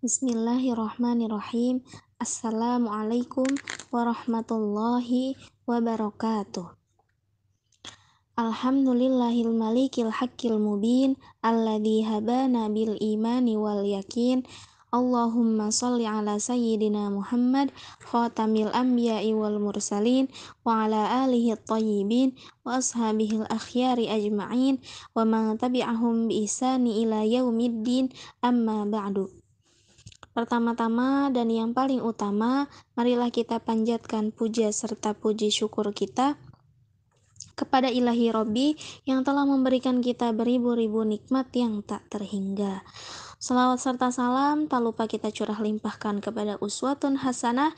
Bismillahirrahmanirrahim. Assalamualaikum warahmatullahi wabarakatuh. Alhamdulillahil malikil haqqil mubin alladzi habana bil imani wal yakin. Allahumma shalli ala sayyidina Muhammad khatamil anbiya'i wal mursalin wa ala alihi thayyibin wa ashabihil akhyari ajma'in wa man tabi'ahum bi ihsani ila yaumiddin, amma ba'du. Pertama-tama dan yang paling utama, marilah kita panjatkan puja serta puji syukur kita kepada Ilahi Robbi yang telah memberikan kita beribu-ribu nikmat yang tak terhingga. Salawat serta salam tak lupa kita curah limpahkan kepada uswatun hasanah,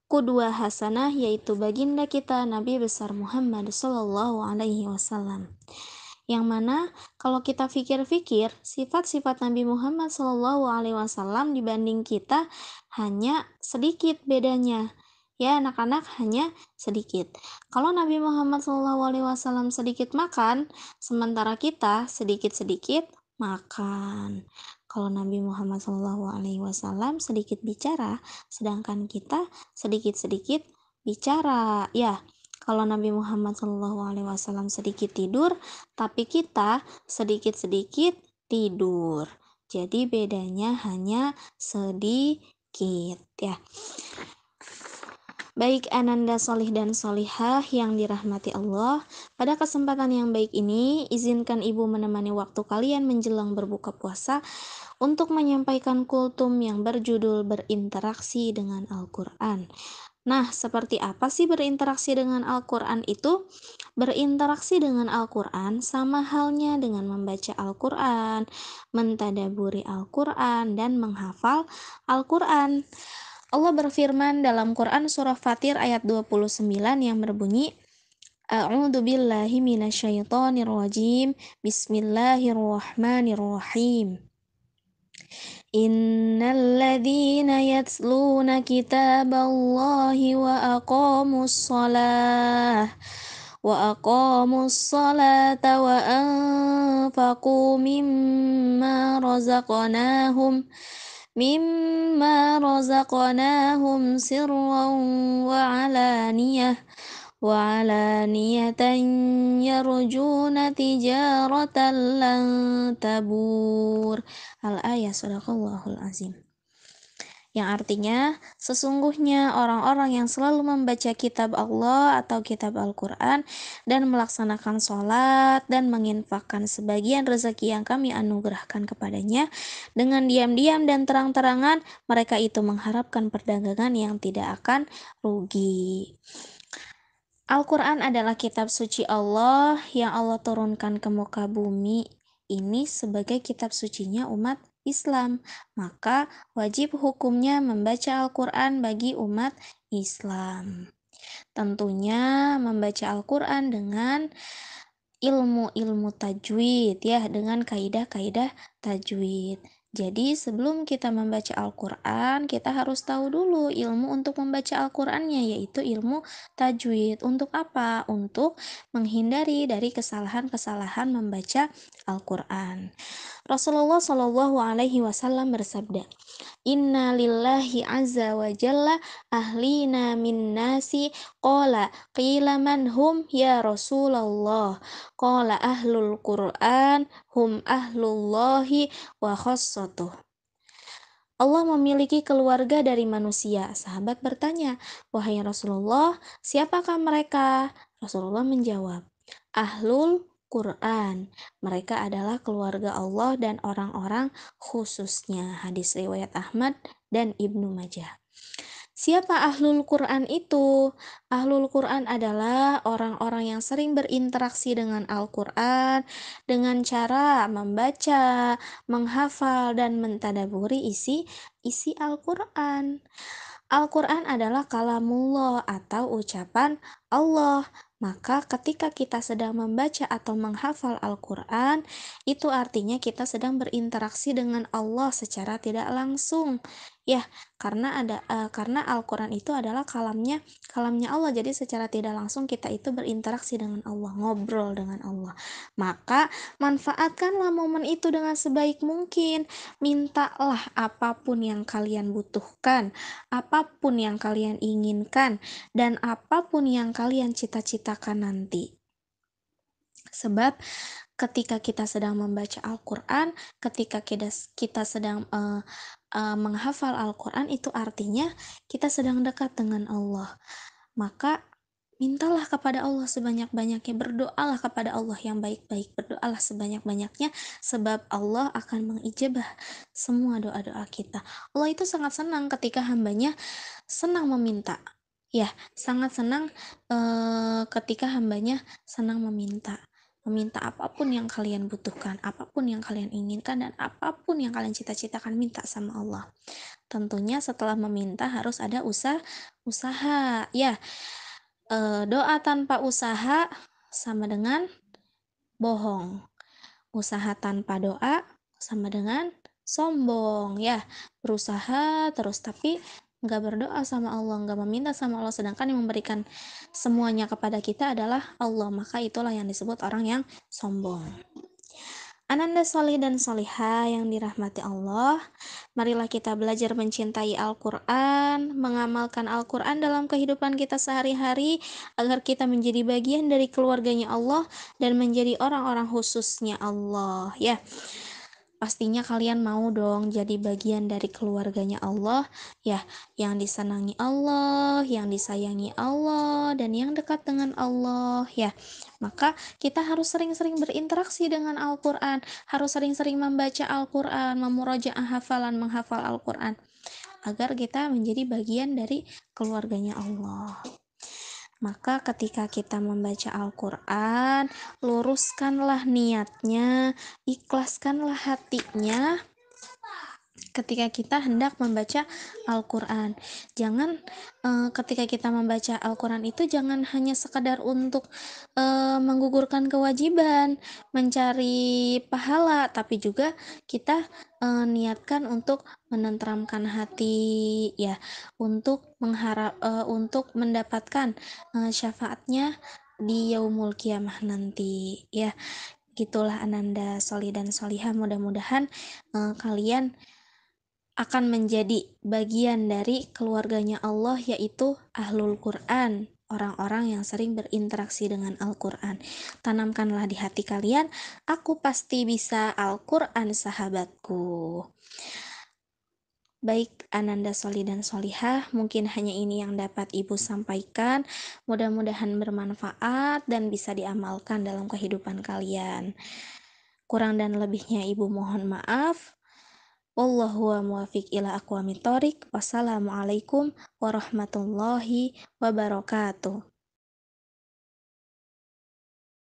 qudwah hasanah, yaitu baginda kita Nabi besar Muhammad sallallahu alaihi wasallam. Yang mana kalau kita pikir-pikir, sifat-sifat Nabi Muhammad Shallallahu Alaihi Wasallam dibanding kita hanya sedikit bedanya. Ya anak-anak, hanya sedikit. Kalau Nabi Muhammad Shallallahu Alaihi Wasallam sedikit makan, sementara kita sedikit-sedikit makan. Kalau Nabi Muhammad Shallallahu Alaihi Wasallam sedikit bicara, sedangkan kita sedikit-sedikit bicara. Ya, kalau Nabi Muhammad SAW sedikit tidur, tapi kita sedikit-sedikit tidur. Jadi bedanya hanya sedikit ya. Baik ananda solih dan solihah yang dirahmati Allah, pada kesempatan yang baik ini, izinkan ibu menemani waktu kalian menjelang berbuka puasa untuk menyampaikan kultum yang berjudul berinteraksi dengan Al-Quran. Nah, seperti apa sih berinteraksi dengan Al-Quran itu? Berinteraksi dengan Al-Quran sama halnya dengan membaca Al-Quran, mentadaburi Al-Quran, dan menghafal Al-Quran. Allah berfirman dalam Quran surah Fatir ayat 29 yang berbunyi, A'udzu billahi minasyaitonir rajim. Bismillahirrahmanirrahim. Innalladzina yatluna kitaballahi wa aqamus salata wa anfaqu mimma razaqnahum sirran wa alaniyatan yarjuna tijaratan lan tabur. Al-ayah, sadaqallahul azim. Yang artinya, sesungguhnya orang-orang yang selalu membaca kitab Allah atau kitab Al-Quran dan melaksanakan sholat dan menginfakkan sebagian rezeki yang kami anugerahkan kepadanya dengan diam-diam dan terang-terangan, mereka itu mengharapkan perdagangan yang tidak akan rugi. Al-Quran adalah kitab suci Allah yang Allah turunkan ke muka bumi ini sebagai kitab sucinya umat Islam, maka wajib hukumnya membaca Al-Quran bagi umat Islam. Tentunya membaca Al-Quran dengan ilmu-ilmu tajwid ya, dengan kaidah-kaidah tajwid. Jadi sebelum kita membaca Al-Quran, kita harus tahu dulu ilmu untuk membaca Al-Qurannya, yaitu ilmu tajwid. Untuk apa? Untuk menghindari dari kesalahan-kesalahan membaca Al-Quran. Rasulullah Shallallahu Alaihi Wasallam bersabda, Inna lillahi azza wa jalla ahlina min nasi, qala qila man hum ya Rasulullah, qala ahlul Qur'an hum ahlullahi wa khassatuh. Allah memiliki keluarga dari manusia. Sahabat bertanya, wahai Rasulullah, siapakah mereka? Rasulullah menjawab, ahlul Quran. Mereka adalah keluarga Allah dan orang-orang khususnya. Hadis riwayat Ahmad dan Ibnu Majah. Siapa ahlul Quran itu? Ahlul Quran adalah orang-orang yang sering berinteraksi dengan Al-Quran dengan cara membaca, menghafal, dan mentadaburi isi Al-Quran. Al-Quran adalah kalamullah atau ucapan Allah. Maka ketika kita sedang membaca atau menghafal Al-Quran, itu artinya kita sedang berinteraksi dengan Allah secara tidak langsung. Ya, karena Al-Qur'an itu adalah kalamnya Allah. Jadi secara tidak langsung kita itu berinteraksi dengan Allah, ngobrol dengan Allah. Maka manfaatkanlah momen itu dengan sebaik mungkin. Mintalah apapun yang kalian butuhkan, apapun yang kalian inginkan, dan apapun yang kalian cita-citakan nanti. Sebab ketika kita sedang membaca Al-Qur'an, ketika kita sedang menghafal Al-Qur'an, itu artinya kita sedang dekat dengan Allah. Maka mintalah kepada Allah sebanyak-banyaknya, berdoalah kepada Allah yang baik-baik, berdoalah sebanyak-banyaknya, sebab Allah akan mengijabah semua doa-doa kita. Allah itu sangat senang ketika hambanya senang meminta. Ya, sangat senang ketika hambanya senang meminta apapun yang kalian butuhkan, apapun yang kalian inginkan, dan apapun yang kalian cita-citakan, minta sama Allah. Tentunya setelah meminta harus ada usaha. Ya, doa tanpa usaha sama dengan bohong. Usaha tanpa doa sama dengan sombong. Ya, berusaha terus tapi nggak berdoa sama Allah, nggak meminta sama Allah, sedangkan yang memberikan semuanya kepada kita adalah Allah, maka itulah yang disebut orang yang sombong. Ananda solih dan solihah yang dirahmati Allah, marilah kita belajar mencintai Al-Quran, mengamalkan Al-Quran dalam kehidupan kita sehari-hari, agar kita menjadi bagian dari keluarganya Allah dan menjadi orang-orang khususnya Allah. Ya, pastinya kalian mau dong jadi bagian dari keluarganya Allah, ya, yang disenangi Allah, yang disayangi Allah, dan yang dekat dengan Allah, ya. Maka kita harus sering-sering berinteraksi dengan Al-Quran, harus sering-sering membaca Al-Quran, memurojaah hafalan, menghafal Al-Quran, agar kita menjadi bagian dari keluarganya Allah. Maka ketika kita membaca Al-Quran, luruskanlah niatnya, ikhlaskanlah hatinya ketika kita hendak membaca Al-Quran. Jangan ketika kita membaca Al-Quran itu jangan hanya sekedar untuk menggugurkan kewajiban, mencari pahala, tapi juga kita niatkan untuk menenteramkan hati, ya, untuk mendapatkan syafaatnya di yaumul kiamah nanti, ya. Gitulah Ananda Soli dan Solihah, mudah-mudahan kalian akan menjadi bagian dari keluarganya Allah, yaitu Ahlul Quran, orang-orang yang sering berinteraksi dengan Al-Quran. Tanamkanlah di hati kalian, aku pasti bisa Al-Quran sahabatku. Baik Ananda Soli dan Solihah, mungkin hanya ini yang dapat Ibu sampaikan. Mudah-mudahan bermanfaat dan bisa diamalkan dalam kehidupan kalian. Kurang dan lebihnya Ibu mohon maaf. Wallahu muwafiq ila aqwamit thoriq. Wassalamualaikum warahmatullahi wabarakatuh.